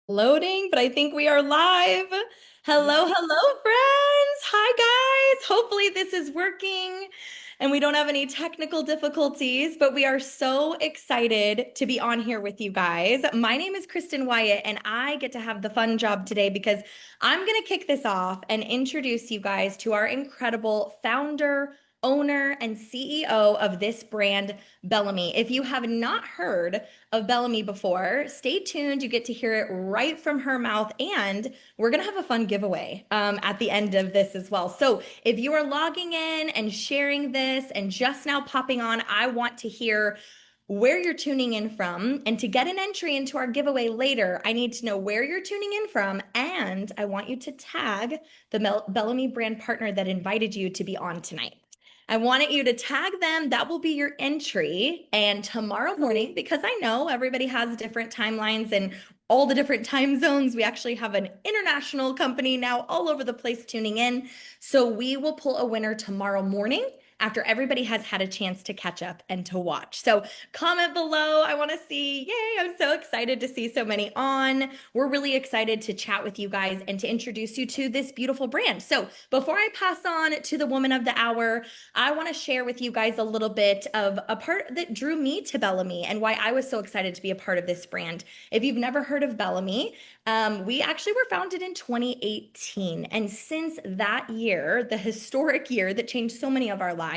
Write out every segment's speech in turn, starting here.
Loading, but I think we are live. Hello, Yay. hello, friends. Hi, guys. Hopefully, this is working and we don't have any technical difficulties, but we are so excited to be on here with you guys. My name is Kristen Wyatt, and I get to have the fun job today because I'm going to kick this off and introduce you guys to our incredible founder, owner, and CEO of this brand, Bellame. If you have not heard of Bellamy before, stay tuned. You get to hear it right from her mouth. And we're going to have a fun giveaway at the end of this as well. So if you are logging in and sharing this and just now popping on, I want to hear where you're tuning in from. And to get an entry into our giveaway later, I need to know where you're tuning in from. And I want you to tag the Bellamy brand partner that invited you to be on tonight. I wanted you to tag them. That will be your entry. And tomorrow morning, because I know everybody has different timelines and all the different time zones, we actually have an international company now all over the place tuning in. So we will pull a winner tomorrow morning after everybody has had a chance to catch up and to watch. So comment below. I want to see. Yay, I'm so excited to see so many on. We're really excited to chat with you guys and to introduce you to this beautiful brand. So before I pass on to the woman of the hour, I want to share with you guys a little bit of a part that drew me to Bellamy and why I was so excited to be a part of this brand. If you've never heard of Bellamy, we actually were founded in 2018. And since that year, the historic year that changed so many of our lives,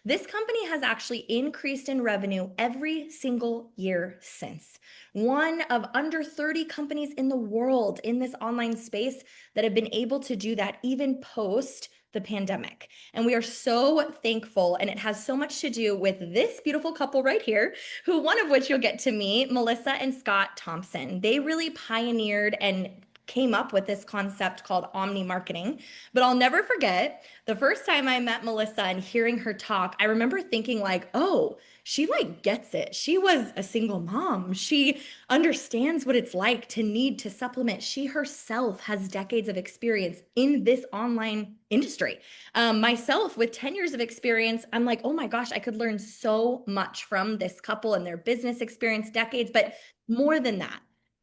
this company has actually increased in revenue every single year since. One of under 30 companies in the world in this online space that have been able to do that even post the pandemic. And we are so thankful. And it has so much to do with this beautiful couple right here, who one of which you'll get to meet, Melissa and Scott Thompson. They really pioneered and came up with this concept called omni marketing. But I'll never forget the first time I met Melissa and hearing her talk, I remember thinking like, oh, she like gets it. She was a single mom. She understands what it's like to need to supplement. She herself has decades of experience in this online industry. Myself, with 10 years of experience, I'm like, oh my gosh, I could learn so much from this couple and their business experience, decades. But more than that,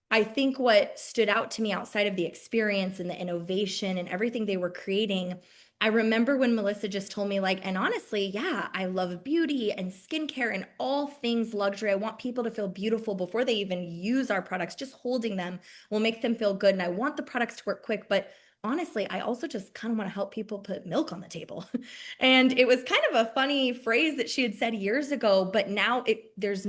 I think what stood out to me outside of the experience and the innovation and everything they were creating, I remember when Melissa just told me, like, and honestly, yeah, I love beauty and skincare and all things luxury. I want people to feel beautiful before they even use our products. Just holding them will make them feel good. And I want the products to work quick. But honestly, I also just kind of want to help people put milk on the table. And it was kind of a funny phrase that she had said years ago, but now there's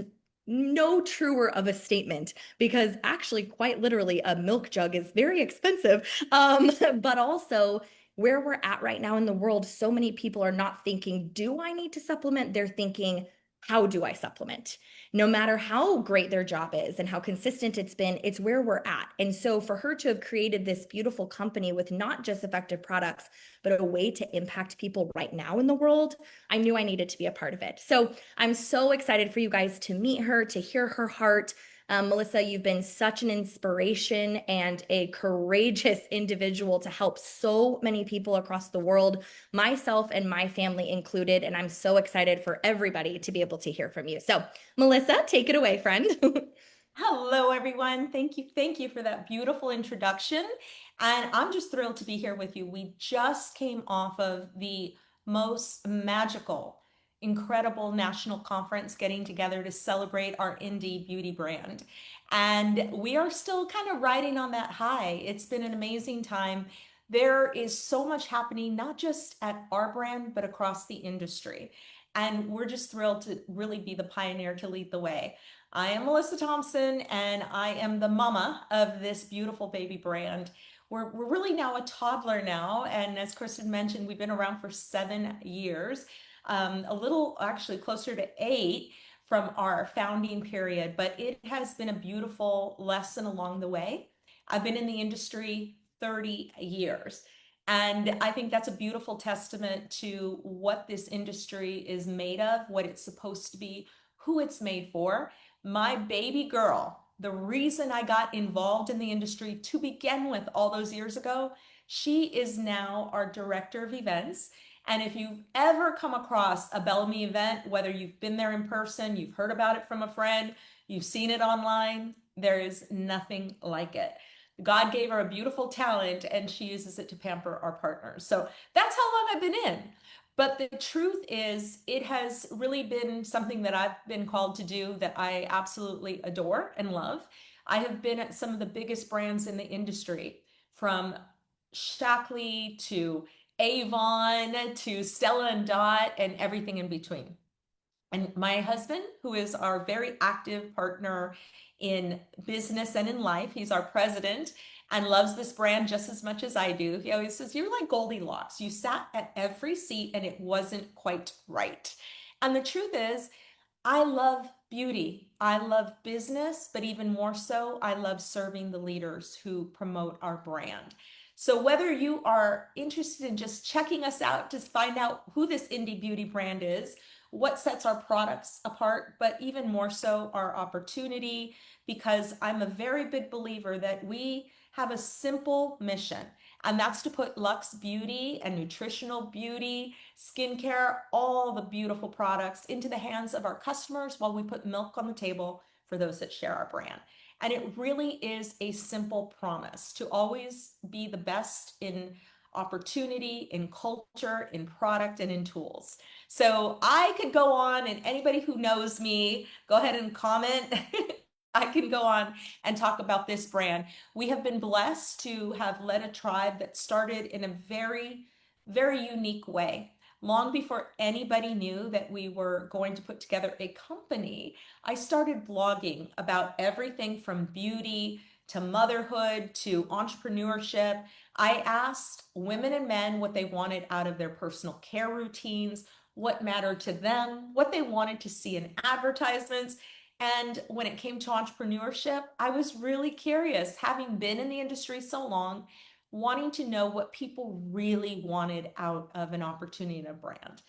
no truer of a statement because actually, quite literally, a milk jug is very expensive. But also, where we're at right now in the world, so many people are not thinking, do I need to supplement? They're thinking, how do I supplement? No matter how great their job is and how consistent it's been, it's where we're at. And so for her to have created this beautiful company with not just effective products, but a way to impact people right now in the world, I knew I needed to be a part of it. So I'm so excited for you guys to meet her, to hear her heart. Melissa, you've been such an inspiration and a courageous individual to help so many people across the world, myself and my family included. And I'm so excited for everybody to be able to hear from you. So, Melissa, take it away, friend. Hello, everyone. Thank you. Thank you for that beautiful introduction. And I'm just thrilled to be here with you. We just came off of the most magical, incredible national conference getting together to celebrate our indie beauty brand. And we are still kind of riding on that high. It's been an amazing time. There is so much happening, not just at our brand, but across the industry. And we're just thrilled to really be the pioneer to lead the way. I am Melissa Thompson, and I am the mama of this beautiful baby brand. We're really now a toddler now, and as Kristen mentioned, we've been around for 7 years, a little actually closer to 8 from our founding period, but it has been a beautiful lesson along the way. I've been in the industry 30 years. And I think that's a beautiful testament to what this industry is made of, what it's supposed to be, who it's made for. My baby girl, the reason I got involved in the industry to begin with all those years ago, she is now our director of events. And if you've ever come across a Bellamy event, whether you've been there in person, you've heard about it from a friend, you've seen it online, there is nothing like it. God gave her a beautiful talent and she uses it to pamper our partners. So that's how long I've been in. But the truth is, it has really been something that I've been called to do that I absolutely adore and love. I have been at some of the biggest brands in the industry, from Shackley to Avon to Stella and Dot and everything in between. And my husband, who is our very active partner in business and in life, he's our president and loves this brand just as much as I do. He always says, "You're like Goldilocks. You sat at every seat and it wasn't quite right." And the truth is, I love beauty. I love business, but even more so, I love serving the leaders who promote our brand. So whether you are interested in just checking us out to find out who this indie beauty brand is, what sets our products apart, but even more so our opportunity, because I'm a very big believer that we have a simple mission, and that's to put luxe beauty and nutritional beauty, skincare, all the beautiful products into the hands of our customers while we put milk on the table for those that share our brand. And it really is a simple promise to always be the best in opportunity, in culture, in product, and in tools. So I could go on, and anybody who knows me, go ahead and comment. I can go on and talk about this brand. We have been blessed to have led a tribe that started in a very, very unique way. Long before anybody knew that we were going to put together a company, I started blogging about everything from beauty to motherhood to entrepreneurship. I asked women and men what they wanted out of their personal care routines, what mattered to them, what they wanted to see in advertisements. And when it came to entrepreneurship, I was really curious, having been in the industry so long, wanting to know what people really wanted out of an opportunity in a brand.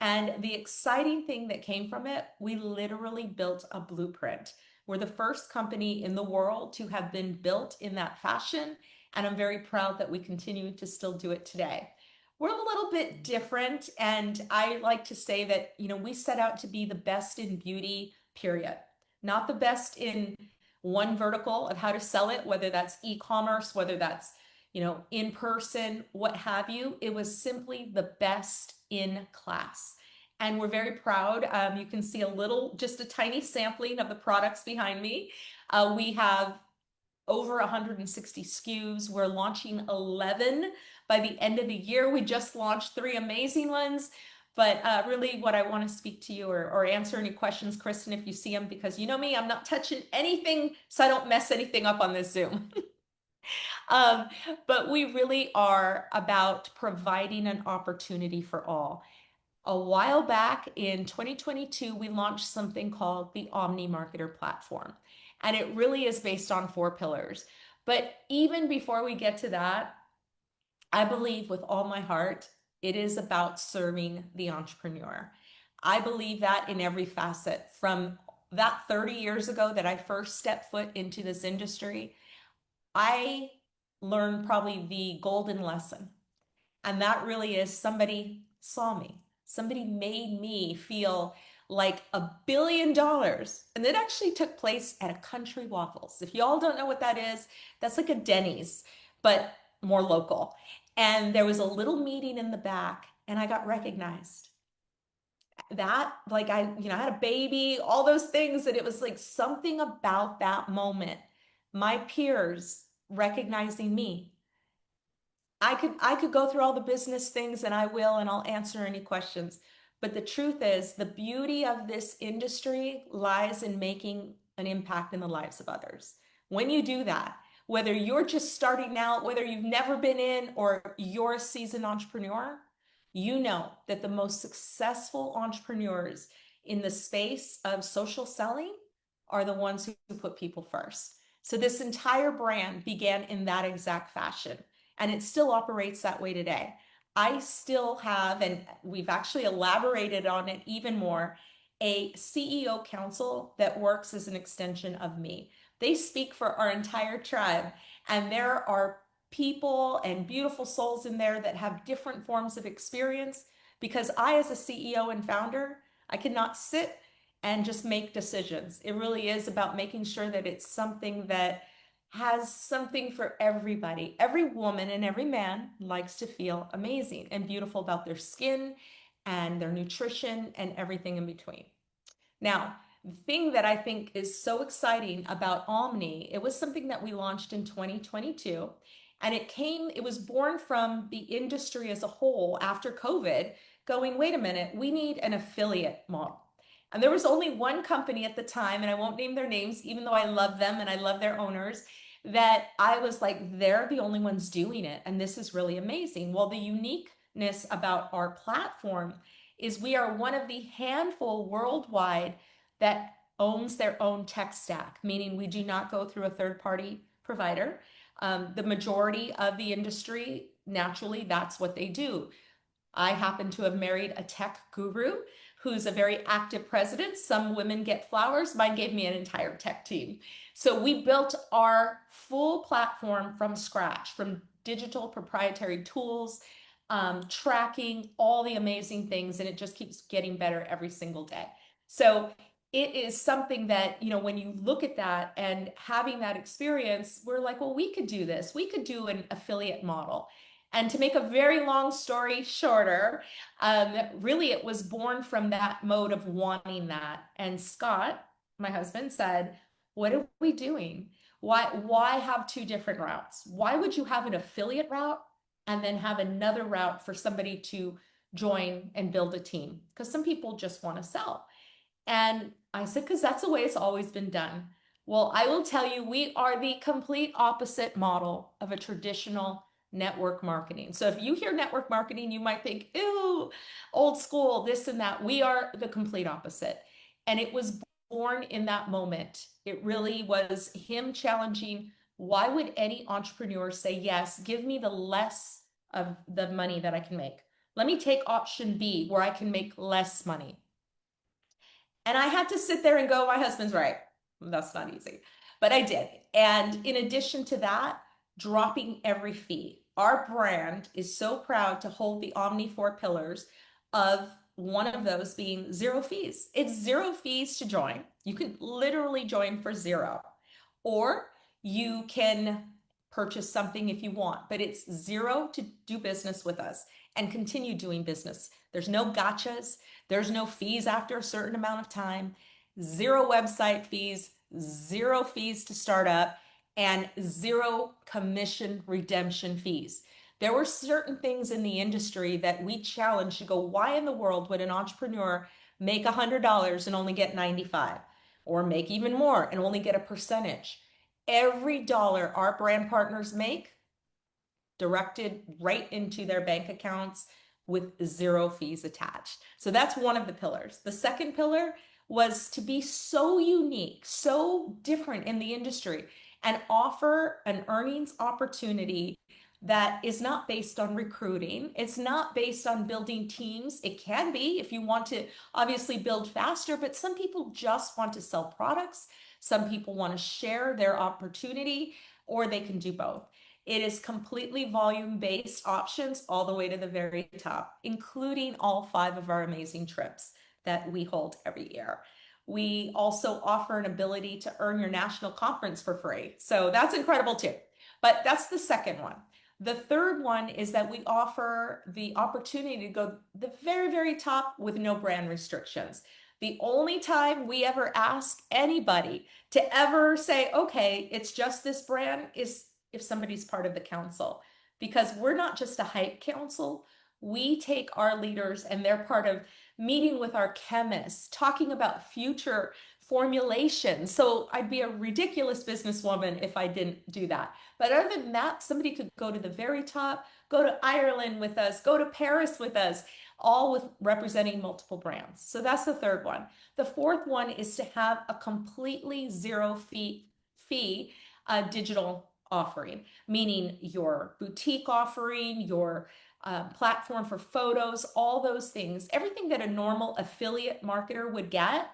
And the exciting thing that came from it, we literally built a blueprint. We're the first company in the world to have been built in that fashion. And I'm very proud that we continue to still do it today. We're a little bit different. And I like to say that, we set out to be the best in beauty, period. Not the best in one vertical of how to sell it, whether that's e-commerce, whether that's in person, what have you. It was simply the best in class. And we're very proud. You can see just a tiny sampling of the products behind me. We have over 160 SKUs. We're launching 11 by the end of the year. We just launched 3 amazing ones. But really what I want to speak to you or answer any questions, Kristen, if you see them, because you know me, I'm not touching anything so I don't mess anything up on this Zoom. Um, but we really are about providing an opportunity for all. A while back in 2022, we launched something called the Omni Marketer Platform. And it really is based on 4 pillars. But even before we get to that, I believe with all my heart, it is about serving the entrepreneur. I believe that in every facet, from that 30 years ago that I first stepped foot into this industry, I learned probably the golden lesson. And that really is, somebody saw me. Somebody made me feel like $1 billion. And it actually took place at a Country Waffles. If y'all don't know what that is, that's like a Denny's, but more local. And there was a little meeting in the back, and I got recognized. That, like, I had a baby, all those things, and it was like something about that moment, my peers recognizing me. I could go through all the business things, and I will, and I'll answer any questions. But the truth is, the beauty of this industry lies in making an impact in the lives of others. When you do that, whether you're just starting out, whether you've never been in, or you're a seasoned entrepreneur, you know that the most successful entrepreneurs in the space of social selling are the ones who put people first. So this entire brand began in that exact fashion, and it still operates that way today. I still have, and we've actually elaborated on it even more, a CEO council that works as an extension of me. They speak for our entire tribe, and there are people and beautiful souls in there that have different forms of experience, because I, as a CEO and founder, I cannot sit and just make decisions. It really is about making sure that it's something that has something for everybody. Every woman and every man likes to feel amazing and beautiful about their skin and their nutrition and everything in between. Now, the thing that I think is so exciting about Omni, it was something that we launched in 2022, and it was born from the industry as a whole after COVID, going, wait a minute, we need an affiliate model. And there was only one company at the time, and I won't name their names, even though I love them and I love their owners, that I was like, they're the only ones doing it. And this is really amazing. Well, the uniqueness about our platform is we are one of the handful worldwide that owns their own tech stack, meaning we do not go through a third party provider. The majority of the industry, naturally, that's what they do. I happen to have married a tech guru who's a very active president. Some women get flowers. Mine gave me an entire tech team. So we built our full platform from scratch, from digital proprietary tools, tracking all the amazing things, and it just keeps getting better every single day. So it is something that, when you look at that and having that experience, we're like, well, we could do this. We could do an affiliate model. And to make a very long story shorter, really it was born from that mode of wanting that. And Scott, my husband, said, what are we doing? Why have two different routes? Why would you have an affiliate route and then have another route for somebody to join and build a team? Because some people just want to sell. And I said, because that's the way it's always been done. Well, I will tell you, we are the complete opposite model of a traditional network marketing. So if you hear network marketing, you might think, ew, old school, this and that. We are the complete opposite. And it was born in that moment. It really was him challenging, why would any entrepreneur say, yes, give me the less of the money that I can make? Let me take option B where I can make less money. And I had to sit there and go, my husband's right. That's not easy. But I did. And in addition to that, dropping every fee. Our brand is so proud to hold the Omni four pillars of one of those being zero fees. It's zero fees to join. You can literally join for zero. Or you can purchase something if you want, but it's zero to do business with us and continue doing business. There's no gotchas. There's no fees after a certain amount of time, zero website fees, zero fees to start up, and zero commission redemption fees. There were certain things in the industry that we challenged to go, why in the world would an entrepreneur make $100 and only get 95, or make even more and only get a percentage? Every dollar our brand partners make directed right into their bank accounts with zero fees attached. So that's one of the pillars. The second pillar was to be so unique, so different in the industry, and offer an earnings opportunity that is not based on recruiting. It's not based on building teams. It can be if you want to obviously build faster, but some people just want to sell products. Some people want to share their opportunity, or they can do both. It is completely volume-based options all the way to the very top, including all 5 of our amazing trips that we hold every year. We also offer an ability to earn your national conference for free. So that's incredible too. But that's the second one. The third one is that we offer the opportunity to go the very, very top with no brand restrictions. The only time we ever ask anybody to ever say, okay, it's just this brand, is if somebody's part of the council, because we're not just a hype council. We take our leaders and they're part of meeting with our chemists, talking about future formulation. So I'd be a ridiculous businesswoman if I didn't do that. But other than that, somebody could go to the very top, go to Ireland with us, go to Paris with us, all with representing multiple brands. So that's the third one. The fourth one is to have a completely zero fee digital offering, meaning your boutique offering, your platform for photos, all those things, everything that a normal affiliate marketer would get,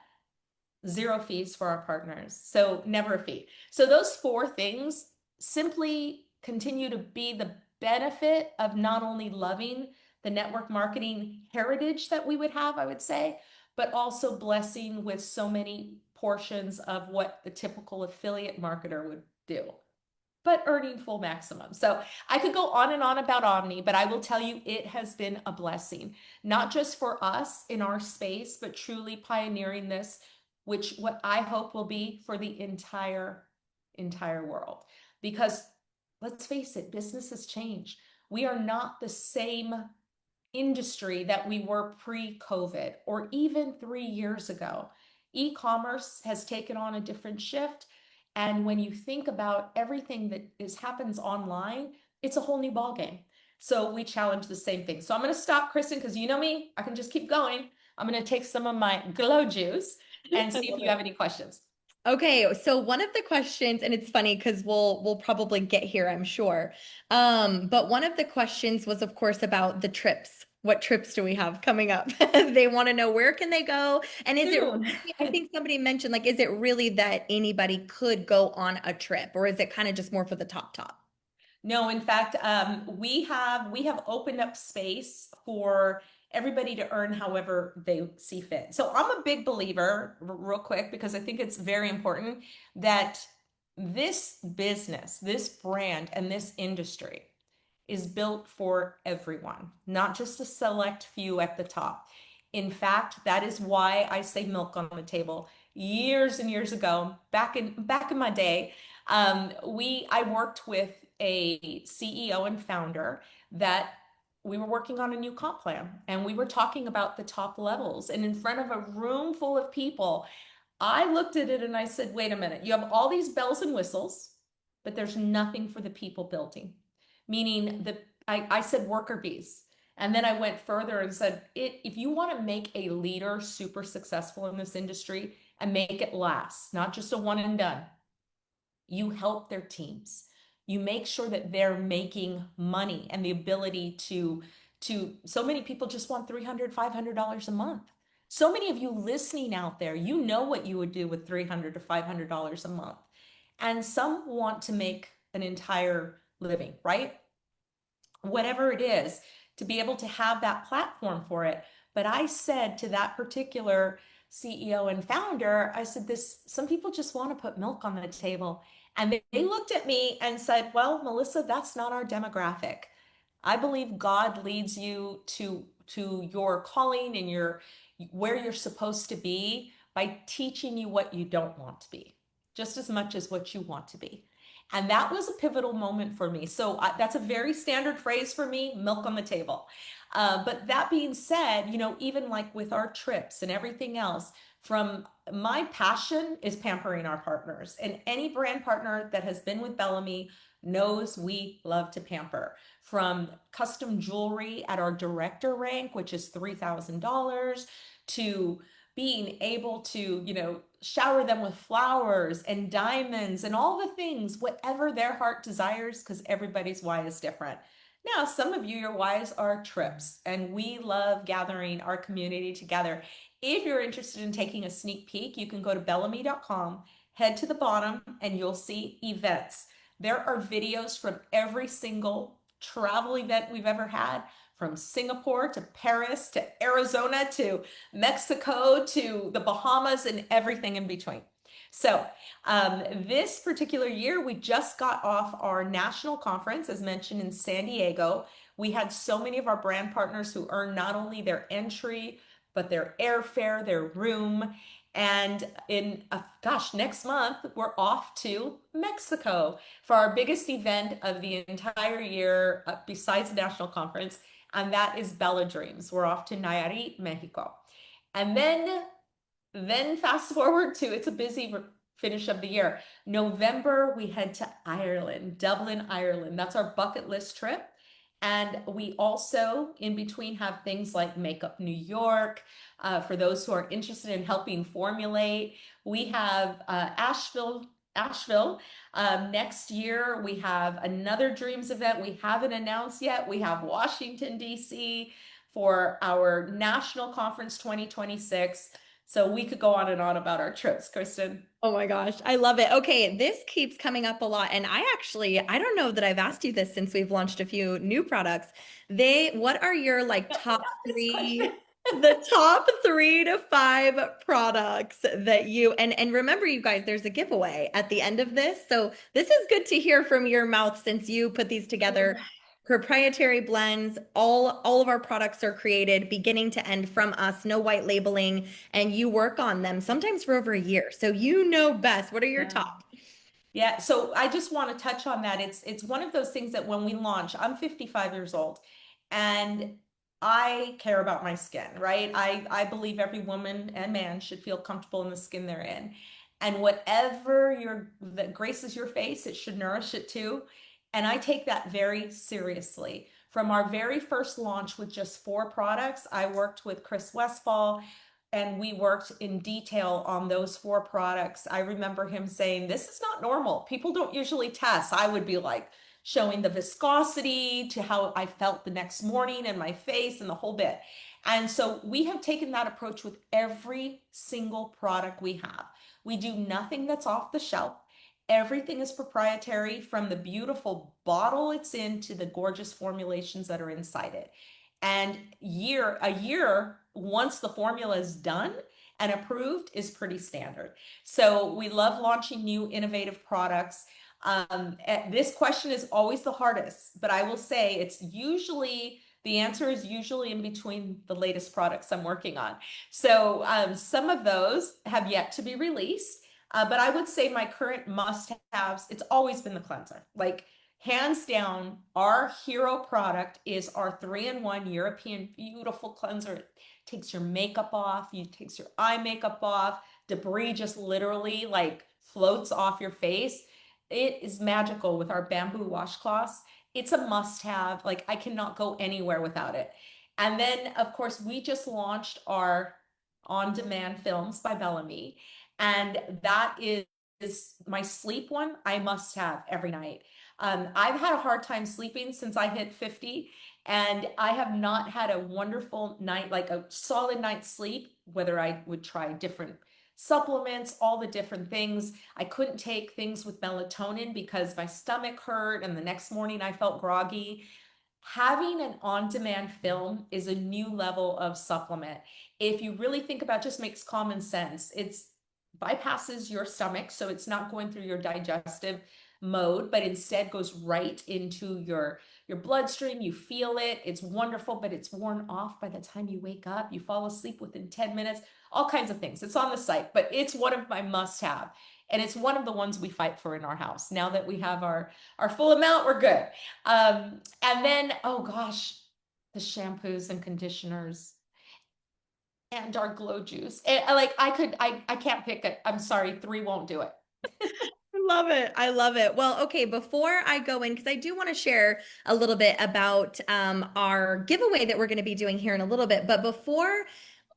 zero fees for our partners. So never a fee. So those 4 things simply continue to be the benefit of not only loving the network marketing heritage that we would have, I would say, but also blessing with so many portions of what the typical affiliate marketer would do. but earning full maximum. So I could go on and on about Omni, but I will tell you it has been a blessing, not just for us in our space, but truly pioneering this, which what I hope will be for the entire world. Because let's face it, business has changed. We are not the same industry that we were pre-COVID or even 3 years ago. E-commerce has taken on a different shift. And when you think about everything that happens online, it's a whole new ballgame. So we challenge the same thing. So I'm going to stop, Kristen, because you know me, I can just keep going. I'm going to take some of my glow juice and I see if love you it. have any questions. Okay, so one of the questions, and it's funny because we'll probably get here, I'm sure. But one of the questions was, of course, about the trips. What trips do we have coming up? They want to know where can they go, and is it Soon. really, I think somebody mentioned, like, is it really that anybody could go on a trip, or is it kind of just more for the top? No, in fact, we have opened up space for everybody to earn however they see fit. So I'm a big believer, real quick, because I think it's very important that this business, this brand, and this industry is built for everyone, not just a select few at the top. In fact, that is why I say milk on the table. Years and years ago, back in my day, I worked with a CEO and founder that we were working on a new comp plan, and we were talking about the top levels. And in front of a room full of people, I looked at it and I said, wait a minute, you have all these bells and whistles, but there's nothing for the people building. Meaning I said worker bees. And then I went further and said, if you want to make a leader super successful in this industry and make it last, not just a one and done, you help their teams. You make sure that they're making money and the ability to so many people just want $300, $500 a month. So many of you listening out there, you know what you would do with $300 to $500 a month. And some want to make an entire living, right? Whatever it is, to be able to have that platform for it. But I said to that particular CEO and founder, I said, some people just want to put milk on the table. And they looked at me and said, well, Melissa, that's not our demographic. I believe God leads you to your calling and your where you're supposed to be by teaching you what you don't want to be, just as much as what you want to be. And that was a pivotal moment for me. So that's a very standard phrase for me, milk on the table. But that being said, even like with our trips and everything else, from my passion is pampering our partners. And any brand partner that has been with Bellame knows we love to pamper. From custom jewelry at our director rank, which is $3,000, to being able to, shower them with flowers and diamonds and all the things, whatever their heart desires, because everybody's why is different. Now, some of you, your whys are trips, and we love gathering our community together. If you're interested in taking a sneak peek, you can go to bellame.com, head to the bottom, and you'll see events. There are videos from every single travel event we've ever had, from Singapore to Paris to Arizona to Mexico to the Bahamas and everything in between. So this particular year, we just got off our national conference, as mentioned, in San Diego. We had so many of our brand partners who earned not only their entry, but their airfare, their room. And next month, we're off to Mexico for our biggest event of the entire year, besides the national conference, and that is Bella Dreams. We're off to Nayarit, Mexico. And then fast forward to, it's a busy finish of the year. November, we head to Ireland, Dublin, Ireland. That's our bucket list trip. And we also, in between, have things like Makeup New York, for those who are interested in helping formulate. We have Asheville. Next year, we have another Dreams event we haven't announced yet. We have Washington, D.C. for our national conference 2026. So we could go on and on about our trips, Kristen. Oh my gosh, I love it. Okay, this keeps coming up a lot. And I don't know that I've asked you this since we've launched a few new products. What are your like No, top not this three? question. The top 3 to 5 products that you and remember you guys, there's a giveaway at the end of this. So this is good to hear from your mouth since you put these together. Proprietary blends, all of our products are created beginning to end from us, no white labeling, and you work on them sometimes for over a year. So you know best. What are your Yeah. top? Yeah, so I just want to touch on that. It's one of those things that when we launch, I'm 55 years old and I care about my skin, right? I believe every woman and man should feel comfortable in the skin they're in. And whatever that graces your face, it should nourish it too. And I take that very seriously. From our very first launch with just 4 products, I worked with Chris Westfall and we worked in detail on those 4 products. I remember him saying, "This is not normal. People don't usually test." I would be like showing the viscosity to how I felt the next morning and my face and the whole bit. And so we have taken that approach with every single product we have. We do nothing that's off the shelf. Everything is proprietary from the beautiful bottle it's in to the gorgeous formulations that are inside it. And a year, once the formula is done and approved, is pretty standard. So we love launching new innovative products. This question is always the hardest, but I will say the answer is usually in between the latest products I'm working on. So some of those have yet to be released. But I would say my current must-haves, it's always been the cleanser. Like hands down, our hero product is our 3-in-1 European beautiful cleanser. It takes your makeup off, it takes your eye makeup off, debris just literally like floats off your face. It is magical with our bamboo washcloths. It's a must-have. Like I cannot go anywhere without it. And then, of course, we just launched our on-demand films by Bellame, and that is my sleep one. I must have every night. I've had a hard time sleeping since I hit 50, and I have not had a wonderful night, like a solid night's sleep, whether I would try different supplements, all the different things. I couldn't take things with melatonin because my stomach hurt, and the next morning I felt groggy. Having an on-demand film is a new level of supplement. If you really think about it, just makes common sense. It's bypasses your stomach, so it's not going through your digestive mode, but instead goes right into your bloodstream. You feel it. It's wonderful, but it's worn off by the time you wake up. You fall asleep within 10 minutes, all kinds of things. It's on the site, but it's one of my must-have. And it's one of the ones we fight for in our house. Now that we have our full amount, we're good. And then, oh gosh, the shampoos and conditioners and our glow juice. Like I can't pick it. I'm sorry, 3 won't do it. I love it. I love it. Well, okay, before I go in, because I do want to share a little bit about our giveaway that we're going to be doing here in a little bit. But before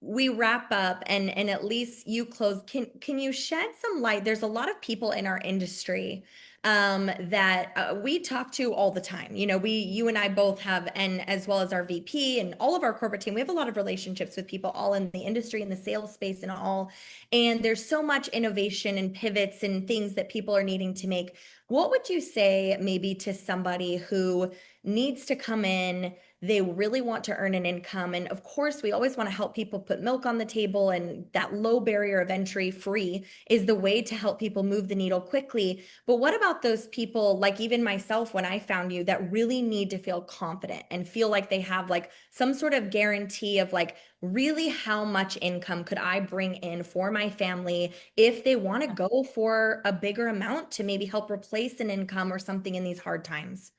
we wrap up and at least you close, can you shed some light? There's a lot of people in our industry that we talk to all the time. You know, you and I both have, and as well as our VP and all of our corporate team, we have a lot of relationships with people all in the industry, in the sales space and all. And there's so much innovation and pivots and things that people are needing to make. What would you say maybe to somebody who needs to come in? They really want to earn an income. And of course, we always want to help people put milk on the table, and that low barrier of entry free is the way to help people move the needle quickly. But what about those people, like even myself, when I found you, that really need to feel confident and feel like they have like some sort of guarantee of like, really how much income could I bring in for my family if they want to go for a bigger amount to maybe help replace an income or something in these hard times?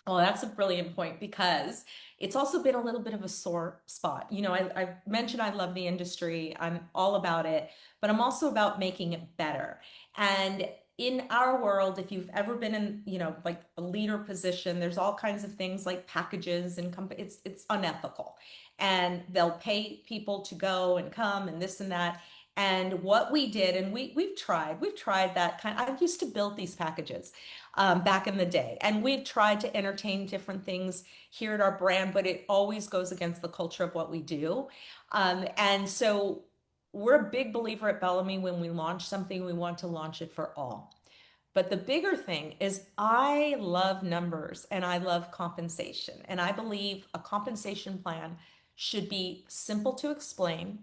Oh, that's a brilliant point because it's also been a little bit of a sore spot. You know, I mentioned I love the industry, I'm all about it, but I'm also about making it better. And in our world, if you've ever been in, you know, like a leader position, there's all kinds of things like packages and it's unethical. And they'll pay people to go and come and this and that. And what we did, and we've tried that kind. I used to build these packages back in the day. And we've tried to entertain different things here at our brand, but it always goes against the culture of what we do. And so we're a big believer at Bellamy when we launch something, we want to launch it for all. But the bigger thing is I love numbers and I love compensation. And I believe a compensation plan should be simple to explain.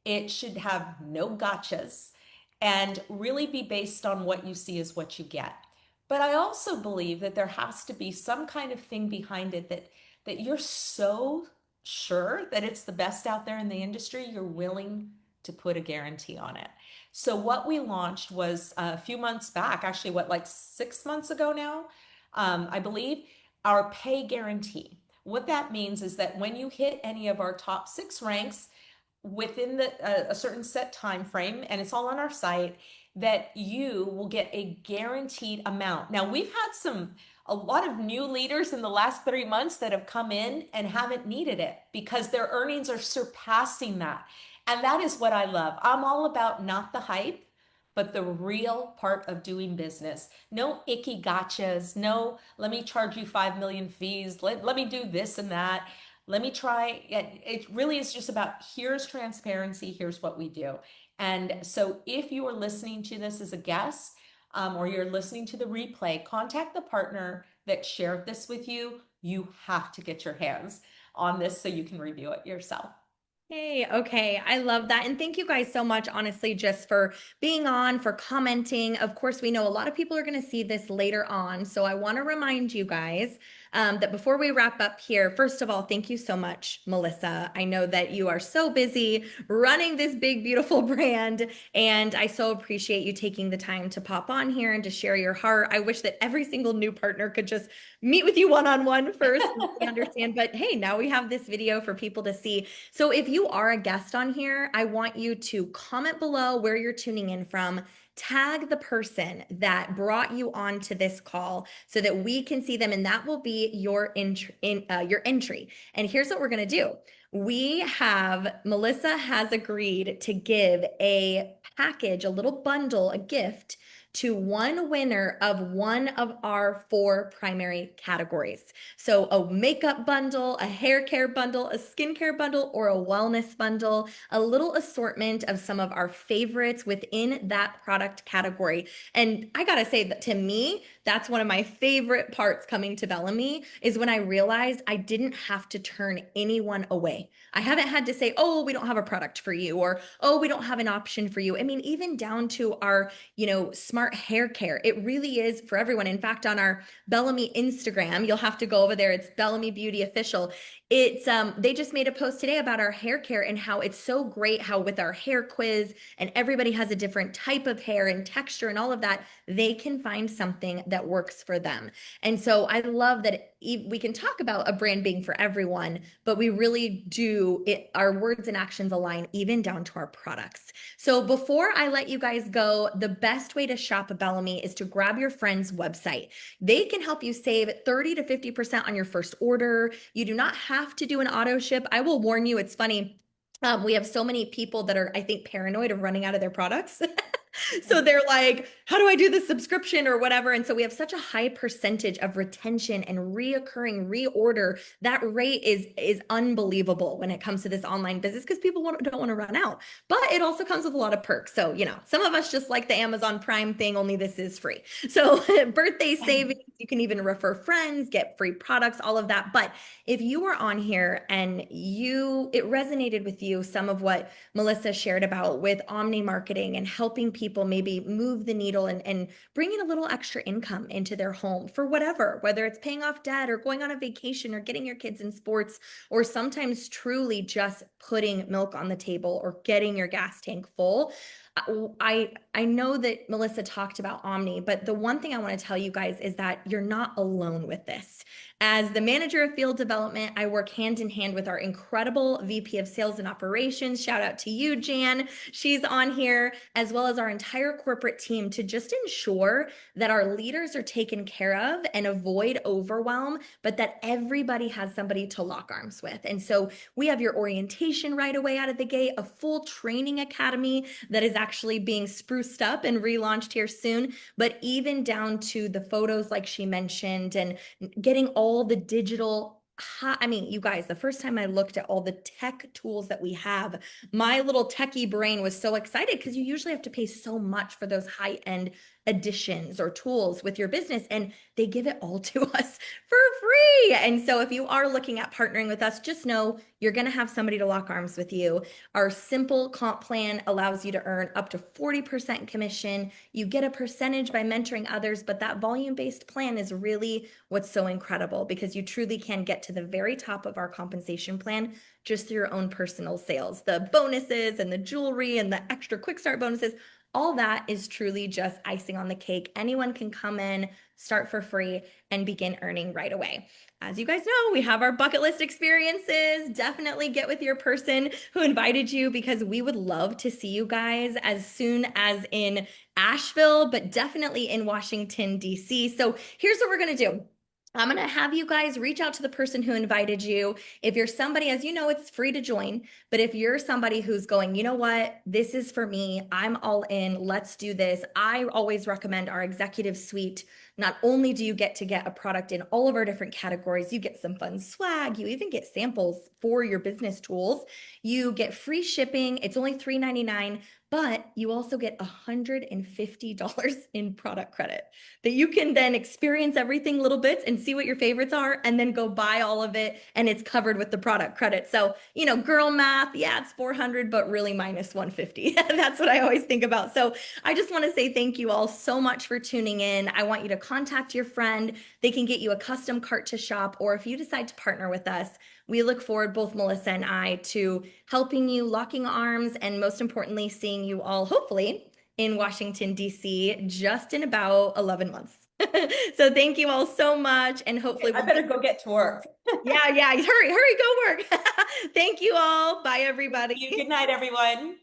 It should have no gotchas and really be based on what you see is what you get. But I also believe that there has to be some kind of thing behind it that you're so sure that it's the best out there in the industry, you're willing to put a guarantee on it. So what we launched was a few months back, actually, what, like 6 months ago now, I believe, our pay guarantee. What that means is that when you hit any of our top 6 ranks within a certain set time frame, and it's all on our site, that you will get a guaranteed amount. Now, we've had a lot of new leaders in the last 3 months that have come in and haven't needed it because their earnings are surpassing that. And that is what I love. I'm all about not the hype, but the real part of doing business. No icky gotchas. No, let me charge you 5 million fees. Let me do this and that. Let me try. It really is just about here's transparency, here's what we do. And so if you are listening to this as a guest, or you're listening to the replay, contact the partner that shared this with you. You have to get your hands on this so you can review it yourself. Hey, okay. I love that. And thank you guys so much, honestly, just for being on, for commenting. Of course, we know a lot of people are going to see this later on. So I want to remind you guys that before we wrap up here, first of all, thank you so much, Melissa. I know that you are so busy running this big, beautiful brand. And I so appreciate you taking the time to pop on here and to share your heart. I wish that every single new partner could just meet with you one-on-one first and really understand. But hey, now we have this video for people to see. So if you are a guest on here, I want you to comment below where you're tuning in from. Tag the person that brought you onto this call so that we can see them, and that will be your entry. And here's what we're going to do. Melissa has agreed to give a package, a little bundle, a gift to one winner of one of our 4 primary categories. So a makeup bundle, a hair care bundle, a skincare bundle, or a wellness bundle, a little assortment of some of our favorites within that product category. And I gotta say that to me, that's one of my favorite parts coming to Bellame is when I realized I didn't have to turn anyone away. I haven't had to say, oh, we don't have a product for you, or oh, we don't have an option for you. I mean, even down to our, smart hair care. It really is for everyone. In fact, on our Bellame Instagram, you'll have to go over there. It's Bellame Beauty Official. It's they just made a post today about our hair care and how it's so great how with our hair quiz and everybody has a different type of hair and texture and all of that, they can find something that works for them. And so I love that we can talk about a brand being for everyone, but we really do our words and actions align even down to our products. So before I let you guys go, the best way to shop a Bellame is to grab your friend's website. They can help you save 30 to 50% on your first order. You do not have to do an auto ship. I will warn you, it's funny. We have so many people that are, I think, paranoid of running out of their products. So they're like, how do I do the subscription or whatever? And so we have such a high percentage of retention and reoccurring reorder. That rate is unbelievable when it comes to this online business because people don't want to run out. But it also comes with a lot of perks. So, some of us just like the Amazon Prime thing, only this is free. So birthday savings, you can even refer friends, get free products, all of that. But if you were on here and it resonated with you, some of what Melissa shared about with omni marketing and helping people maybe move the needle and bringing a little extra income into their home for whatever, whether it's paying off debt or going on a vacation or getting your kids in sports, or sometimes truly just putting milk on the table or getting your gas tank full. I know that Melissa talked about Omni, but the one thing I want to tell you guys is that you're not alone with this. As the manager of field development, I work hand in hand with our incredible VP of sales and operations. Shout out to you, Jan. She's on here, as well as our entire corporate team to just ensure that our leaders are taken care of and avoid overwhelm, but that everybody has somebody to lock arms with. And so we have your orientation right away out of the gate, a full training academy that is actually being spruced up and relaunched here soon, but even down to the photos like she mentioned and getting all the digital. I mean, you guys, the first time I looked at all the tech tools that we have, my little techie brain was so excited because you usually have to pay so much for those high-end additions or tools with your business, and they give it all to us for free. And so if you are looking at partnering with us, just know you're going to have somebody to lock arms with you. Our simple comp plan allows you to earn up to 40% commission. You get a percentage by mentoring others, but that volume-based plan is really what's so incredible because you truly can get to the very top of our compensation plan just through your own personal sales. The bonuses and the jewelry and the extra quick start bonuses, all that is truly just icing on the cake. Anyone can come in, start for free, and begin earning right away. As you guys know, we have our bucket list experiences. Definitely get with your person who invited you because we would love to see you guys as soon as in Asheville, but definitely in Washington, D.C. So here's what we're going to do. I'm going to have you guys reach out to the person who invited you. If you're somebody, as you know, it's free to join. But if you're somebody who's going, you know what, this is for me, I'm all in, let's do this. I always recommend our executive suite. Not only do you get to get a product in all of our different categories, you get some fun swag, you even get samples for your business tools, you get free shipping, it's only $3.99, but you also get $150 in product credit that you can then experience everything little bits and see what your favorites are and then go buy all of it and it's covered with the product credit. So, girl math, yeah, it's 400, but really minus 150. That's what I always think about. So I just want to say thank you all so much for tuning in. I want you to contact your friend. They can get you a custom cart to shop, or if you decide to partner with us, we look forward, both Melissa and I, to helping you, locking arms, and most importantly, seeing you all, hopefully, in Washington, D.C. just in about 11 months. So thank you all so much, and hopefully I better go get to work. yeah, hurry, go work. Thank you all. Bye, Thank everybody. you. Good night, everyone.